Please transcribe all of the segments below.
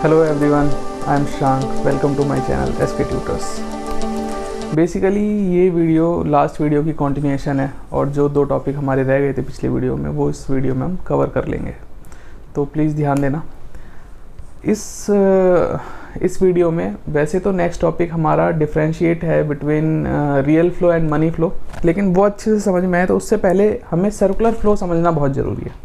Hello everyone, I am Shank. Welcome to my channel SK tutors. Basically ये video last video की continuation है और जो दो टॉपिक हमारे रह गए थे पिछले वीडियो में वो इस वीडियो में हम कवर कर लेंगे, तो प्लीज़ ध्यान देना। इस वीडियो में वैसे तो नेक्स्ट टॉपिक हमारा डिफरेंशिएट है between real flow and money flow, लेकिन वो अच्छे से समझ में आए तो उससे पहले हमें सर्कुलर फ्लो समझना बहुत ज़रूरी है।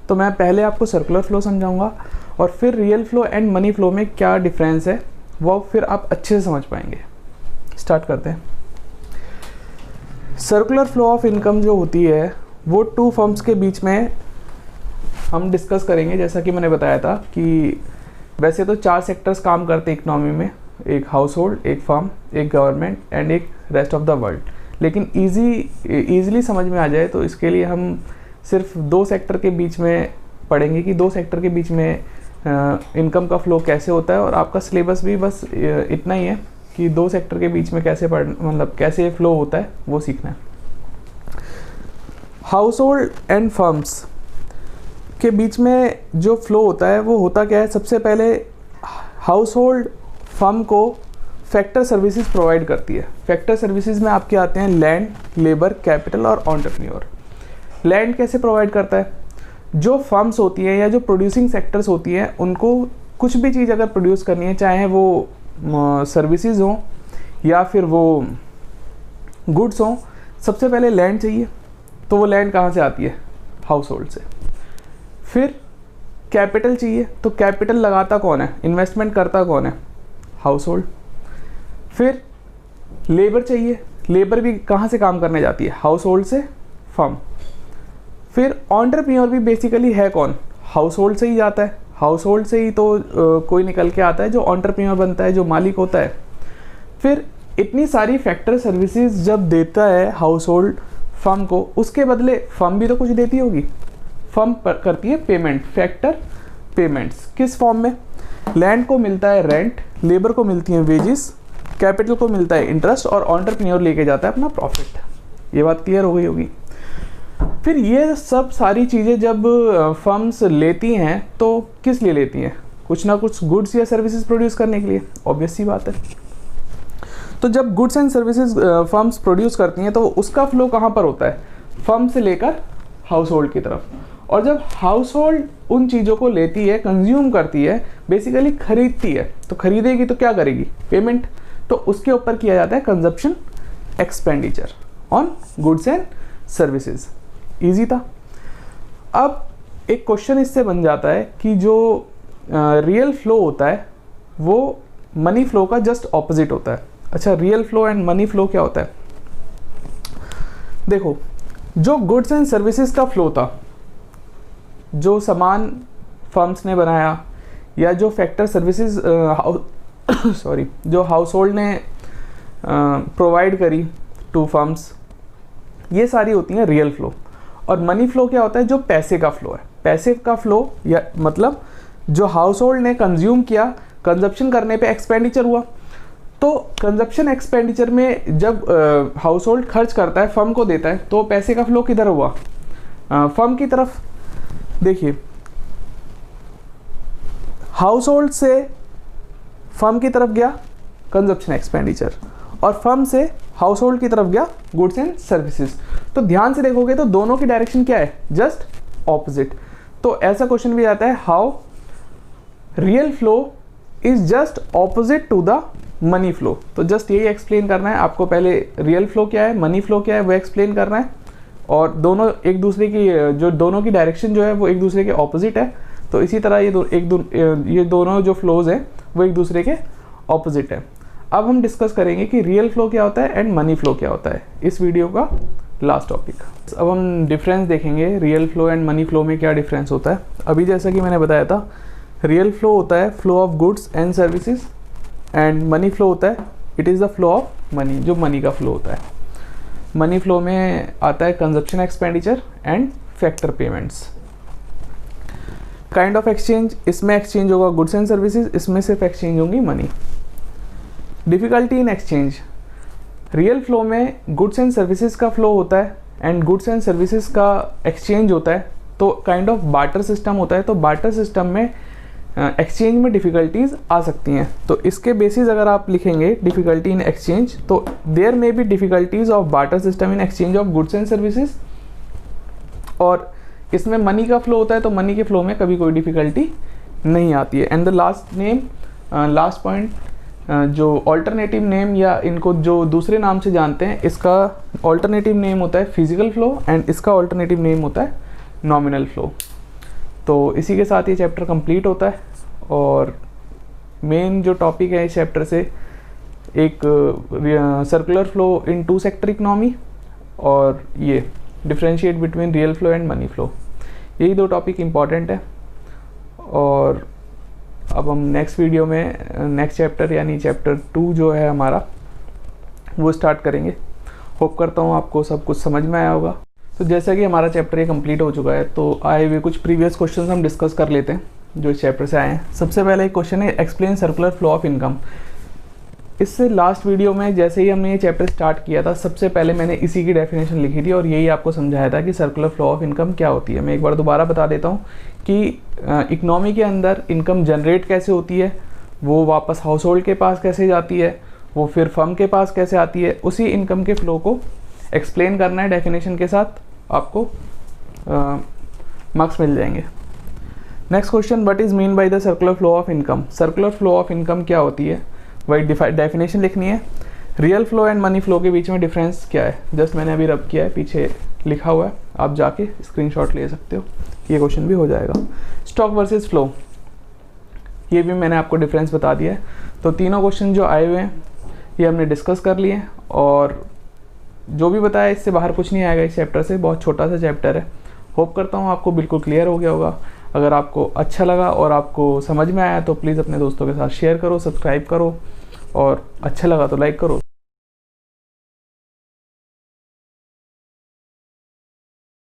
तो मैं पहले आपको सर्कुलर फ्लो समझाऊंगा और फिर real flow and money flow में क्या डिफरेंस है वो फिर आप अच्छे से समझ पाएंगे। स्टार्ट करते हैं। सर्कुलर फ्लो ऑफ इनकम जो होती है वो टू फर्म्स के बीच में हम डिस्कस करेंगे। जैसा कि मैंने बताया था कि वैसे तो 4 सेक्टर्स काम करते हैं इकोनॉमी में, एक हाउस होल्ड, एक फर्म, एक गवर्नमेंट एंड एक रेस्ट ऑफ द वर्ल्ड। लेकिन ईजिली समझ में आ जाए तो इसके लिए हम सिर्फ 2 सेक्टर के बीच में पढ़ेंगे कि 2 सेक्टर के बीच में इनकम का फ्लो कैसे होता है, और आपका सिलेबस भी बस इतना ही है कि 2 सेक्टर के बीच में कैसे कैसे फ्लो होता है वो सीखना है। हाउस होल्ड एंड फर्म्स के बीच में जो फ्लो होता है वो होता क्या है। सबसे पहले हाउस होल्ड फर्म को फैक्टर सर्विसेज प्रोवाइड करती है। फैक्टर सर्विसेज में आपके आते हैं लैंड, लेबर, कैपिटल और एंटरप्रेन्योर। लैंड कैसे प्रोवाइड करता है? जो फर्म्स होती हैं या जो प्रोड्यूसिंग सेक्टर्स होती हैं उनको कुछ भी चीज़ अगर प्रोड्यूस करनी है, चाहे वो सर्विसेज हों या फिर वो गुड्स हों, सबसे पहले लैंड चाहिए। तो वो लैंड कहाँ से आती है? हाउस होल्ड से। फिर कैपिटल चाहिए, तो कैपिटल लगाता कौन है, इन्वेस्टमेंट करता कौन है? House hold. फिर लेबर चाहिए, लेबर भी कहाँ से काम करने जाती है? हाउस होल्ड से फर्म। फिर एंटरप्रेन्योर भी बेसिकली है कौन? हाउस होल्ड से ही जाता है। हाउस होल्ड से ही तो कोई निकल के आता है जो एंटरप्रेन्योर बनता है, जो मालिक होता है। फिर इतनी सारी फैक्टर सर्विसेज जब देता है हाउस होल्ड फर्म को, उसके बदले फर्म भी तो कुछ देती होगी। फर्म करती है पेमेंट, फैक्टर पेमेंट्स। किस फॉर्म में? लैंड को मिलता है रेंट, लेबर को मिलती हैं वेजेस, कैपिटल को मिलता है इंटरेस्ट और एंटरप्रेन्योर लेके जाता है अपना प्रॉफिट। ये बात क्लियर हो गई होगी। फिर ये सब सारी चीज़ें जब फर्म्स लेती हैं तो किस लिए लेती हैं? कुछ ना कुछ गुड्स या सर्विसेज प्रोड्यूस करने के लिए, ऑब्वियस सी बात है। तो जब goods and services firms produce करती हैं तो उसका फ्लो कहाँ पर होता है? फर्म से लेकर हाउस होल्ड की तरफ। और जब हाउस होल्ड उन चीज़ों को लेती है, कंज्यूम करती है, बेसिकली खरीदती है, तो खरीदेगी तो क्या करेगी? पेमेंट। तो उसके ऊपर किया जाता है consumption expenditure on goods and services. Easy था। अब एक क्वेश्चन इससे बन जाता है कि जो रियल फ्लो होता है वो मनी फ्लो का जस्ट ऑपोजिट होता है। अच्छा, real flow and money flow क्या होता है? देखो, जो गुड्स एंड सर्विसेज का फ्लो था, जो सामान फर्म्स ने बनाया या जो फैक्टर सर्विसेज जो हाउस होल्ड ने प्रोवाइड करी टू फर्म्स, ये सारी होती हैं रियल फ्लो। और मनी फ्लो क्या होता है? जो पैसे का फ्लो है। पैसे का फ्लो या मतलब जो हाउस होल्ड ने कंज्यूम किया, कंजप्शन करने पे एक्सपेंडिचर हुआ। तो कंजप्शन एक्सपेंडिचर में जब हाउस होल्ड खर्च करता है, फर्म को देता है, तो पैसे का फ्लो किधर हुआ? फर्म की तरफ। देखिए, हाउस होल्ड से फर्म की तरफ गया कंजप्शन एक्सपेंडिचर और फर्म से हाउस होल्ड की तरफ गया गुड्स एंड सर्विसेज। तो ध्यान से देखोगे तो दोनों की डायरेक्शन क्या है? Just opposite. तो ऐसा क्वेश्चन भी आता है, how real flow is just opposite to the money flow. तो जस्ट यही एक्सप्लेन करना है आपको। पहले रियल फ्लो क्या है, मनी फ्लो क्या है, वो एक्सप्लेन करना है। और दोनों एक दूसरे की जो दोनों की डायरेक्शन जो है वो एक दूसरे के ऑपोजिट है। तो इसी तरह ये दोनों जो फ्लोज हैं वो एक दूसरे के ऑपोजिट है। अब हम डिस्कस करेंगे कि रियल फ्लो क्या होता है एंड मनी फ्लो क्या होता है, इस वीडियो का लास्ट टॉपिक। अब हम डिफरेंस देखेंगे, real flow and money flow में क्या डिफरेंस होता है। अभी जैसा कि मैंने बताया था, रियल फ्लो होता है flow of goods and services and money flow होता है it is the flow of money, जो मनी का फ्लो होता है। मनी फ्लो में आता है consumption expenditure and factor payments. Kind of exchange, इसमें एक्सचेंज होगा गुड्स एंड सर्विसेज, इसमें सिर्फ एक्सचेंज होंगी money. Difficulty in exchange, real flow में गुड्स एंड सर्विसेज का फ्लो होता है एंड गुड्स एंड सर्विसेज का एक्सचेंज होता है, तो काइंड ऑफ बार्टर सिस्टम होता है। तो बार्टर सिस्टम में एक्सचेंज में डिफ़िकल्टीज़ आ सकती हैं। तो इसके बेसिस अगर आप लिखेंगे डिफ़िकल्टी इन एक्सचेंज, तो there may be difficulties of barter system in exchange of goods and services. और इसमें मनी का फ्लो होता है, तो मनी के फ्लो में कभी कोई डिफ़िकल्टी नहीं आती है। एंड द लास्ट पॉइंट, जो ऑल्टरनेटिव नेम या इनको जो दूसरे नाम से जानते हैं, इसका ऑल्टरनेटिव नेम होता है फिजिकल फ्लो एंड इसका ऑल्टरनेटिव नेम होता है नॉमिनल फ्लो। तो इसी के साथ ये चैप्टर कंप्लीट होता है। और मेन जो टॉपिक है इस चैप्टर से, एक circular flow in two sector economy और ये differentiate between real flow and money flow, यही दो टॉपिक इम्पॉर्टेंट है। और अब हम नेक्स्ट वीडियो में नेक्स्ट चैप्टर यानी चैप्टर 2 जो है हमारा, वो स्टार्ट करेंगे। होप करता हूँ आपको सब कुछ समझ में आया होगा। तो जैसा कि हमारा चैप्टर ये कंप्लीट हो चुका है, तो आए हुए कुछ प्रीवियस क्वेश्चंस हम डिस्कस कर लेते हैं जो इस चैप्टर से आए हैं। सबसे पहले एक क्वेश्चन है, explain circular flow of income. इससे लास्ट वीडियो में जैसे ही हमने ये चैप्टर स्टार्ट किया था, सबसे पहले मैंने इसी की डेफिनेशन लिखी थी और यही आपको समझाया था कि सर्कुलर फ्लो ऑफ इनकम क्या होती है। मैं एक बार दोबारा बता देता हूँ कि इकनॉमी के अंदर इनकम जनरेट कैसे होती है, वो वापस हाउस होल्ड के पास कैसे जाती है, वो फिर फर्म के पास कैसे आती है, उसी इनकम के फ्लो को एक्सप्लेन करना है डेफिनेशन के साथ, आपको मार्क्स मिल जाएंगे। Next question, what is mean by the circular flow of income. Circular flow of income क्या होती है, वही डेफिनेशन लिखनी है। Real flow and money flow के बीच में डिफरेंस क्या है, जस्ट मैंने अभी रब किया है, पीछे लिखा हुआ है, आप जाके स्क्रीनशॉट ले सकते हो, ये क्वेश्चन भी हो जाएगा। स्टॉक वर्सेस फ्लो, ये भी मैंने आपको डिफरेंस बता दिया है। तो तीनों क्वेश्चन जो आए हुए हैं ये हमने डिस्कस कर लिए, और जो भी बताया इससे बाहर कुछ नहीं आएगा इस चैप्टर से, बहुत छोटा सा चैप्टर है। होप करता हूँ आपको बिल्कुल क्लियर हो गया होगा। अगर आपको अच्छा लगा और आपको समझ में आया तो प्लीज़ अपने दोस्तों के साथ शेयर करो, सब्सक्राइब करो, और अच्छा लगा तो लाइक करो।